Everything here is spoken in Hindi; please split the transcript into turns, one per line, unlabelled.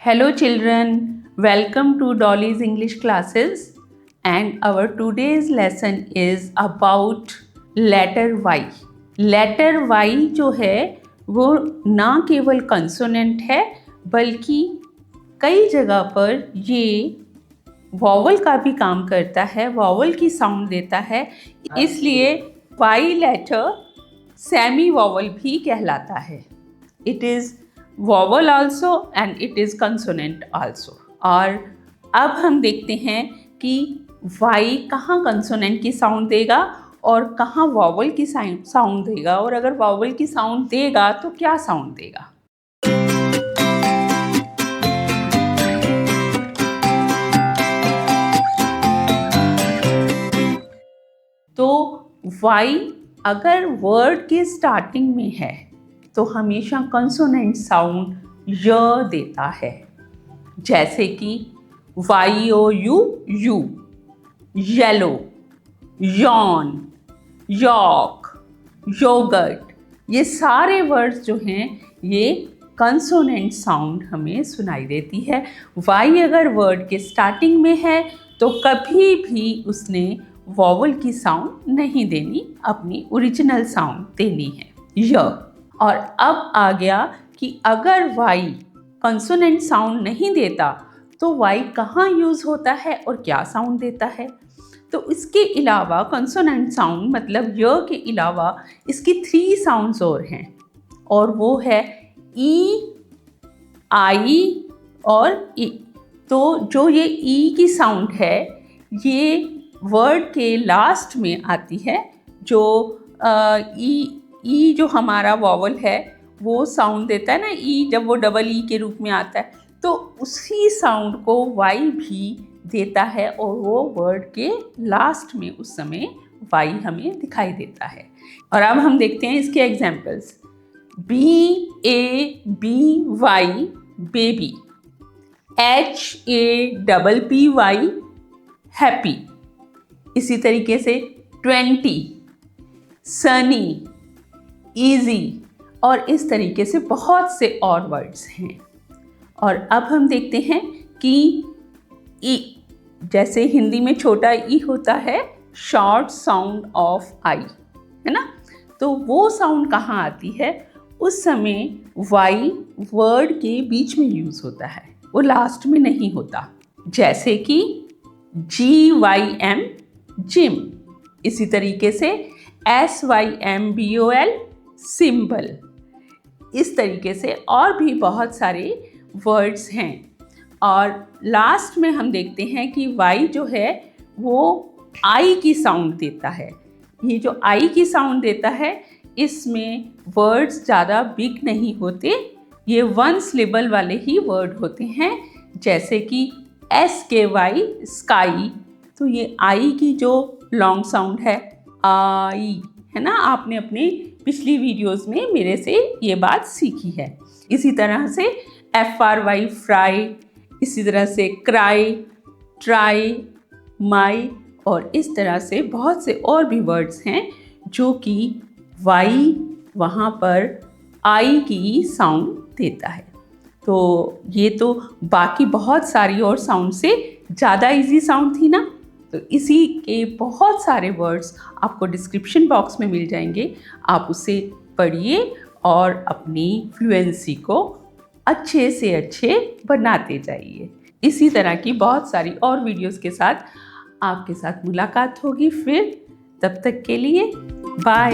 Hello children, welcome to Dolly's English classes and our today's lesson is about letter Y. Letter Y जो है वो ना केवल कंसोनेंट है बल्कि कई जगह पर ये वॉवल का भी काम करता है, वॉवल की साउंड देता है, इसलिए Y लेटर सेमी वॉवल भी कहलाता है. It is vowel also and it is consonant also. और अब हम देखते हैं कि Y कहाँ कंसोनेंट की साउंड देगा और कहाँ वॉवल की साउंड देगा, और अगर वॉवल की साउंड देगा तो क्या साउंड देगा. तो Y अगर वर्ड के स्टार्टिंग में है तो हमेशा कंसोनेंट साउंड य देता है, जैसे कि YOU you, yellow, yawn, yolk, yogurt, ये सारे वर्ड्स जो हैं ये कंसोनेंट साउंड हमें सुनाई देती है. Y अगर वर्ड के स्टार्टिंग में है तो कभी भी उसने वॉवल की साउंड नहीं देनी, अपनी ओरिजिनल साउंड देनी है य. और अब आ गया कि अगर Y कंसोनेंट साउंड नहीं देता तो Y कहाँ यूज़ होता है और क्या साउंड देता है. तो इसके अलावा कंसोनेंट साउंड मतलब य के अलावा इसकी 3 साउंड्स और हैं, और वो है ई, आई और ई. तो जो ये ई की साउंड है ये वर्ड के लास्ट में आती है. जो ई जो हमारा वॉवल है वो साउंड देता है ना, ई जब वो डबल ई के रूप में आता है तो उसी साउंड को Y भी देता है और वो वर्ड के लास्ट में उस समय Y हमें दिखाई देता है. और अब हम देखते हैं इसके examples. BABY baby, HAPPY happy. इसी तरीके से 20 सनी, ईजी, और इस तरीके से बहुत से और वर्ड्स हैं. और अब हम देखते हैं कि ई, जैसे हिंदी में छोटा ई होता है शॉर्ट साउंड ऑफ आई, है ना, तो वो साउंड कहाँ आती है. उस समय Y वर्ड के बीच में यूज़ होता है, वो लास्ट में नहीं होता, जैसे कि GYM जिम. इसी तरीके से SYMBOL सिंबल. इस तरीके से और भी बहुत सारे वर्ड्स हैं. और लास्ट में हम देखते हैं कि Y जो है वो आई की साउंड देता है. ये जो आई की साउंड देता है इसमें वर्ड्स ज़्यादा बिग नहीं होते, ये 1 सिलेबल वाले ही वर्ड होते हैं, जैसे कि SKY स्काई. तो ये आई की जो लॉन्ग साउंड है आई, है ना, आपने अपने पिछली वीडियोस में मेरे से ये बात सीखी है. इसी तरह से FRY फ्राई, इसी तरह से क्राई, ट्राई, माई, और इस तरह से बहुत से और भी वर्ड्स हैं जो कि Y वहाँ पर आई की साउंड देता है. तो ये तो बाकी बहुत सारी और साउंड से ज़्यादा इजी साउंड थी ना. तो इसी के बहुत सारे वर्ड्स आपको डिस्क्रिप्शन बॉक्स में मिल जाएंगे, आप उसे पढ़िए और अपनी फ्लुएंसी को अच्छे से अच्छे बनाते जाइए. इसी तरह की बहुत सारी और वीडियोस के साथ आपके साथ मुलाकात होगी फिर. तब तक के लिए बाय.